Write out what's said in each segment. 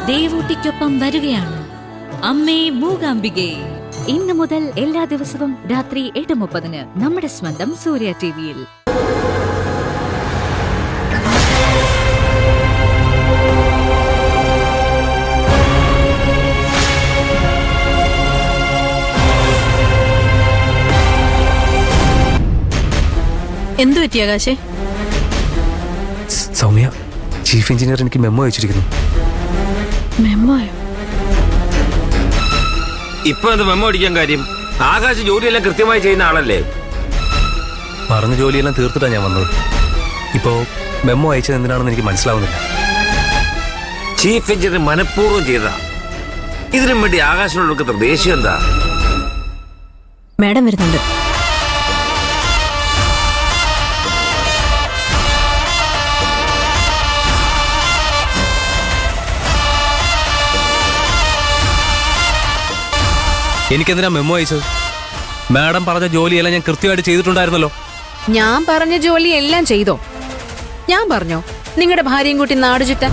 ദേവൂട്ടിക്കൊപ്പം വരികയാണ് അമ്മേ മൂകാംബികേ. ഇന്നു മുതൽ എല്ലാ ദിവസവും രാത്രി 8:30 നമ്മുടെ സ്വന്തം സൂര്യ ടിവിയിൽ. എന്തു പറ്റി ആകാശേ? സൗമ്യ, ചീഫ് എഞ്ചിനീയർ എനിക്ക് മെമ്മോ അയച്ചിരിക്കുന്നു. മെമ്മോയോ? ഇപ്പൊ എന്ത് മെമ്മോ അടിക്കാൻ കാര്യം? ആകാശ് ജോലിയെല്ലാം കൃത്യമായി ചെയ്യുന്ന ആളല്ലേ? പറഞ്ഞ ജോലിയെല്ലാം തീർത്തിട്ടാണ് ഞാൻ വന്നത്. ഇപ്പോ മെമ്മോ അയച്ചത് എന്തിനാണെന്ന് എനിക്ക് മനസ്സിലാവുന്നില്ല. ചീഫ് എഞ്ചിനീയർ മനഃപൂർവ്വം ചെയ്താ. ഇതിനും വേണ്ടി ആകാശിനോട് ദേഷ്യം എന്താ? മാഡം വരുന്നുണ്ട്. എനിക്കെന്തിനാ മെമ്മോ അയച്ചത്? മാഡം പറഞ്ഞ ജോലിയെല്ലാം ഞാൻ കൃത്യമായിട്ട് ചെയ്തിട്ടുണ്ടായിരുന്നല്ലോ. ഞാൻ പറഞ്ഞ ജോലി എല്ലാം ചെയ്തോ? ഞാൻ പറഞ്ഞോ നിങ്ങളുടെ ഭാര്യയും കൂട്ടി നാട് ചുറ്റാൻ?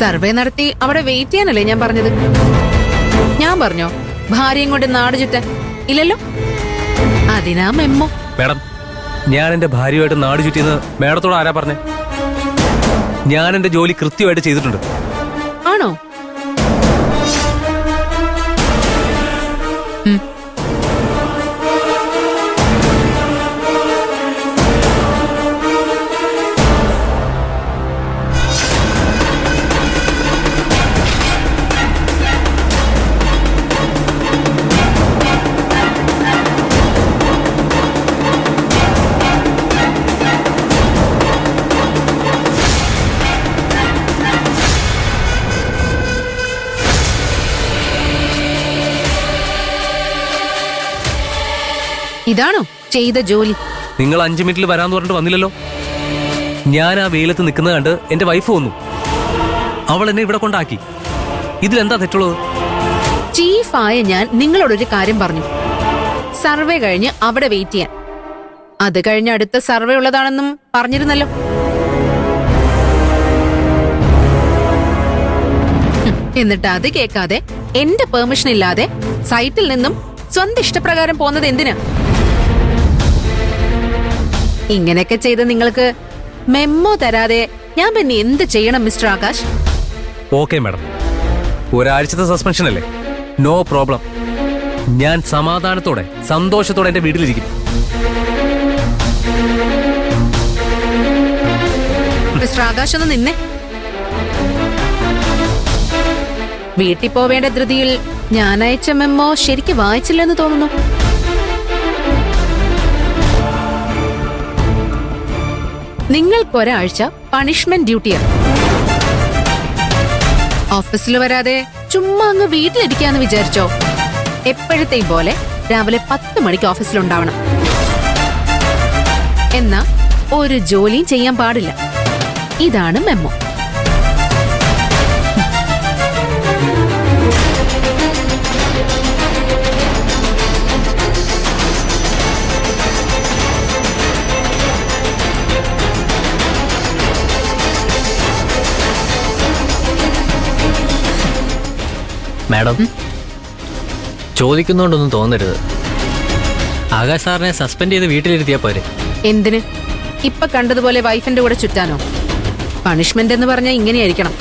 സർവേ നടത്തി അവിടെ വെയിറ്റ് ചെയ്യാനല്ലേ ഞാൻ പറഞ്ഞത്? ഞാൻ പറഞ്ഞോ ഭാര്യയും കൊണ്ട് നാട് ചുറ്റാൻ? ഇല്ലല്ലോ. അതിനാ മെമ്മോ. മാഡം, ഞാൻ എന്റെ ഭാര്യയുമായിട്ട് നാട് ചുറ്റിയെന്ന് മാഡത്തോട് ആരാ പറഞ്ഞേ? ഞാൻ എന്റെ ജോലി കൃത്യമായിട്ട് ചെയ്തിട്ടുണ്ട്. ആണോ? ഇതാണോ ചെയ്ത ജോലി? നിങ്ങൾ 5 മിനിറ്റിൽ വരാന്ന് പറഞ്ഞിട്ട് വന്നില്ലല്ലോ. ഞാൻ ആ വെയിലത്ത് നിൽക്കുന്നത് കണ്ട് എന്റെ വൈഫ് വന്നു. അവൾ എന്നെ ഇവിടെ കൊണ്ടാക്കി. ഇതിലെന്താ തെറ്റുള്ളത്? ചീഫായ ഞാൻ നിങ്ങളോടൊരു കാര്യം പറഞ്ഞു. സർവേ കഴിഞ്ഞ് അവിടെ വെയിറ്റ് ചെയ്യാൻ. അത് കഴിഞ്ഞ് അടുത്ത സർവേ ഉള്ളതാണെന്നും പറഞ്ഞിരുന്നല്ലോ. എന്നിട്ട് അത് കേൾക്കാതെ എന്റെ പെർമിഷൻ ഇല്ലാതെ സൈറ്റിൽ നിന്നും സ്വന്തം ഇഷ്ടപ്രകാരം പോകുന്നത് എന്തിനാ? ഇങ്ങനെയൊക്കെ ചെയ്ത് നിങ്ങൾക്ക് മെമ്മോ തരാതെ ഞാൻ പിന്നെ എന്ത് ചെയ്യണം മിസ്റ്റർ ആകാശ്? ഓക്കെ മാഡം, ഒരാഴ്ചത്തെ സസ്പെൻഷൻ അല്ലേ? No problem. ഞാൻ സമാധാനത്തോടെ സന്തോഷത്തോടെ എന്റെ വീട്ടിലിരിക്കും. മിസ്റ്റർ ആകാശ് ഒന്ന് നിന്നെ. വീട്ടിൽ പോവേണ്ട ധൃതിയിൽ ഞാൻ അയച്ച മെമ്മോ ശരിക്ക് വായിച്ചില്ലെന്ന് തോന്നുന്നു. നിങ്ങൾക്കൊരാഴ്ച പണിഷ്മെന്റ് ഡ്യൂട്ടിയാണ്. ഓഫീസിൽ വരാതെ ചുമ്മാ അങ്ങ് വീട്ടിലിരിക്കാന്ന് വിചാരിച്ചോ? എപ്പോഴത്തെയും പോലെ രാവിലെ 10 മണിക്ക് ഓഫീസിലുണ്ടാവണം. എന്നാ ഒരു ജോലിയും ചെയ്യാൻ പാടില്ല. ഇതാണ് മെമ്മോ. മാഡം, ചോദിക്കുന്നോണ്ടൊന്നും തോന്നരുത്. ആകാശ് സാറിനെ സസ്പെൻഡ് ചെയ്ത് വീട്ടിലിരുത്തിയാ പോരെ? എന്തിന്? ഇപ്പൊ കണ്ടതുപോലെ വൈഫിന്റെ കൂടെ ചുറ്റാനോ? പണിഷ്മെന്റ് എന്ന് പറഞ്ഞാൽ ഇങ്ങനെയായിരിക്കണം.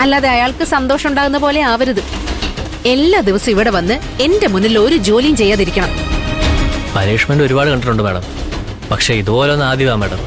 അല്ലാതെ അയാൾക്ക് സന്തോഷം ഉണ്ടാകുന്ന പോലെ ആവരുത്. എല്ലാ ദിവസവും ഇവിടെ വന്ന് എന്റെ മുന്നിൽ ഒരു ജോലിയും ചെയ്യാതിരിക്കണം. പനിഷ്മെന്റ് ഒരുപാട് കണ്ടിട്ടുണ്ട് മാഡം, പക്ഷെ ഇതുപോലെ ഒന്ന് ആദ്യമാ മാഡം.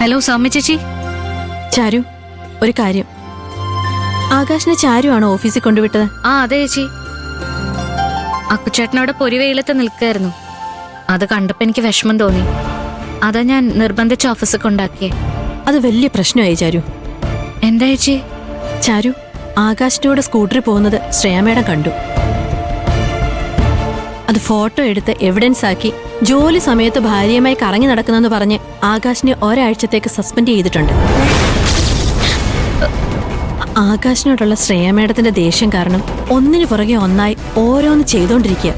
ഹലോ സൗമ്യ ചേച്ചി. ചാരു, ഒരു കാര്യം. ആകാശിനെ ചാരു ആണോ ഓഫീസിൽ കൊണ്ടുവിട്ടത്? ആ അതെ ചേച്ചി. അക്കുച്ചേട്ടനോടെ പൊരി വെയിലത്ത് നിൽക്കായിരുന്നു. അത് കണ്ടപ്പോ എനിക്ക് വിഷമം തോന്നി. അതാ ഞാൻ നിർബന്ധിച്ച് ഓഫീസിൽ കൊണ്ടാക്കിയേ. അത് വലിയ പ്രശ്നമായി ചാരു. എന്താ ചേച്ചി? ചാരു, ആകാശിനോട് സ്കൂട്ടറിൽ പോകുന്നത് ശ്രേയമേടം കണ്ടു. അത് ഫോട്ടോ എടുത്ത് എവിഡൻസ് ആക്കി ജോലി സമയത്ത് ഭാര്യയുമായി കറങ്ങി നടക്കുന്നെന്ന് പറഞ്ഞ് ആകാശിനെ ഒരാഴ്ചത്തേക്ക് സസ്പെൻഡ് ചെയ്തിട്ടുണ്ട്. ആകാശിനോടുള്ള ശ്രേയമേടത്തിന്റെ ദേഷ്യം കാരണം ഒന്നിനു പുറകെ ഒന്നായി ഓരോന്ന് ചെയ്തോണ്ടിരിക്കുക.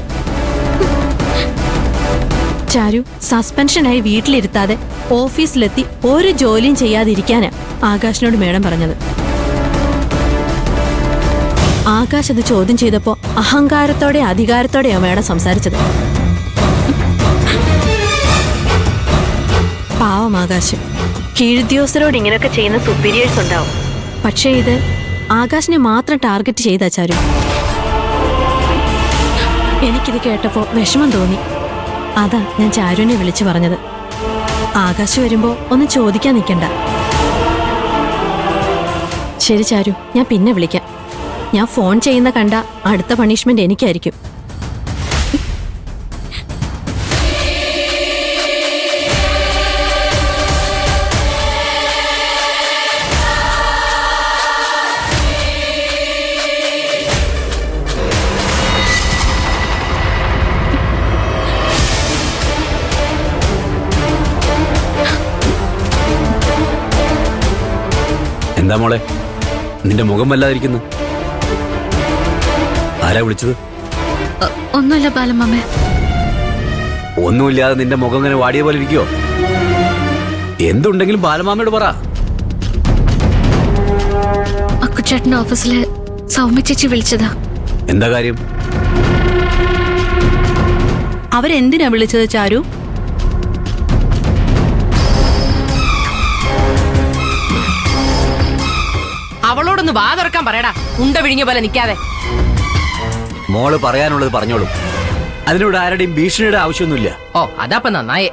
ചാരു, സസ്പെൻഷനായി വീട്ടിലിരുത്താതെ ഓഫീസിലെത്തി ഒരു ജോലിയും ചെയ്യാതിരിക്കാനാ ആകാശിനോട് മേഡം പറഞ്ഞത്. ആകാശ് അത് ചോദ്യം ചെയ്തപ്പോ അഹങ്കാരത്തോടെ അധികാരത്തോടെയോ മേഡം സംസാരിച്ചത്. പാവം ആകാശ്. കീഴുദ്യോഗസ്ഥരോട് ഇങ്ങനെയൊക്കെ ചെയ്യുന്ന സുപ്പീരിയേഴ്സ് ഉണ്ടാവും. പക്ഷേ ഇത് ആകാശിനെ മാത്രം ടാർഗറ്റ് ചെയ്താ ചാരു. എനിക്കിത് കേട്ടപ്പോ വിഷമം തോന്നി. അതാ ഞാൻ ചാരുവിനെ വിളിച്ചു പറഞ്ഞത്. ആകാശ് വരുമ്പോ ഒന്നും ചോദിക്കാൻ നിൽക്കണ്ട. ശരി ചാരു, ഞാൻ പിന്നെ വിളിക്കാം. ഞാൻ ഫോൺ ചെയ്യുന്ന കണ്ട അടുത്ത പണിഷ്മെന്റ് എനിക്കായിരിക്കും. എന്താ മോളെ, നിന്റെ മുഖം വല്ലാതിരിക്കുന്നു? ആരാ വിളിച്ചത്? ഒന്നുമില്ല ബാലമ്മേ. ഒന്നുമില്ലാതെ നിന്റെ മുഖം ഇങ്ങനെ വാടിയ പോലെ ഇരിക്കുവോ? എന്തുണ്ടെങ്കിലും ബാലമാമയോട് പറ. അക്കുച്ചേട്ടന്റെ ഓഫീസില് സൗമ്യ ചേച്ചി വിളിച്ചതാ. എന്താ കാര്യം? അവരെന്തിനാ വിളിച്ചത് ചാരു? അവളോടൊന്ന് വാ തുറക്കാൻ പറയടാ, ഉണ്ട വിഴിഞ്ഞ പോലെ നിൽക്കാതെ. മോള് പറയാനുള്ളത് പറഞ്ഞോളൂ. അതിനോട് ആരുടെയും ഭീഷണിയുടെ ആവശ്യമൊന്നുമില്ല. ഓ, അതാപ്പ നന്നായേ.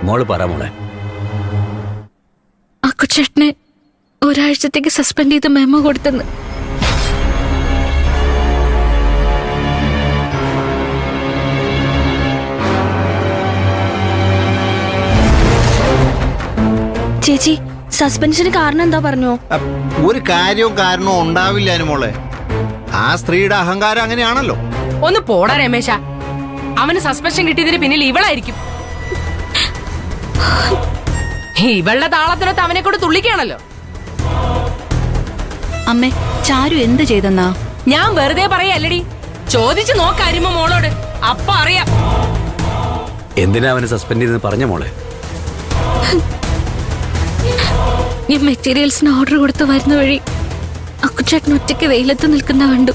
മോള് പറ മോളെ. അക്കുച്ചേട്ടനെ ഒരാഴ്ചത്തേക്ക് സസ്പെൻഡ് ചെയ്ത് മെമ്മോ കൊടുത്തെന്ന്. ചേച്ചി, സസ്പെൻഷന് കാരണം എന്താ പറഞ്ഞോ? ഒരു കാര്യവും കാരണവും ഉണ്ടാവില്ല മോളെ. ആ സ്ത്രീയുടെ അഹങ്കാരം അങ്ങനെയാണല്ലോ. ഒന്ന് പോടാ രമേശ. അവന് സസ്പെൻഷൻ കിട്ടിയതിന് പിന്നിൽ ഇവളായിരിക്കും. ഇവളുടെ താളത്തിനൊത്ത് അവനെ കൊണ്ട് തുള്ളിക്കാണല്ലോ. അമ്മേ, ചാരു എന്ത് ചെയ്തെന്നാ? ഞാൻ വെറുതെ പറയല്ലടി. ചോദിച്ചു നോക്കാരുമോ മോളോട്, അപ്പൊ അറിയാം. എന്തിനാ അവന് സസ്പെൻഡ് ചെയ്തെന്ന് പറഞ്ഞ മോളെ? ഞാൻ മെറ്റീരിയൽസിന് ഓർഡർ കൊടുത്ത് വരുന്ന വഴി അക്കുച്ചേട്ടൻ ഒറ്റയ്ക്ക് വെയിലത്ത് നിൽക്കുന്ന കണ്ടു.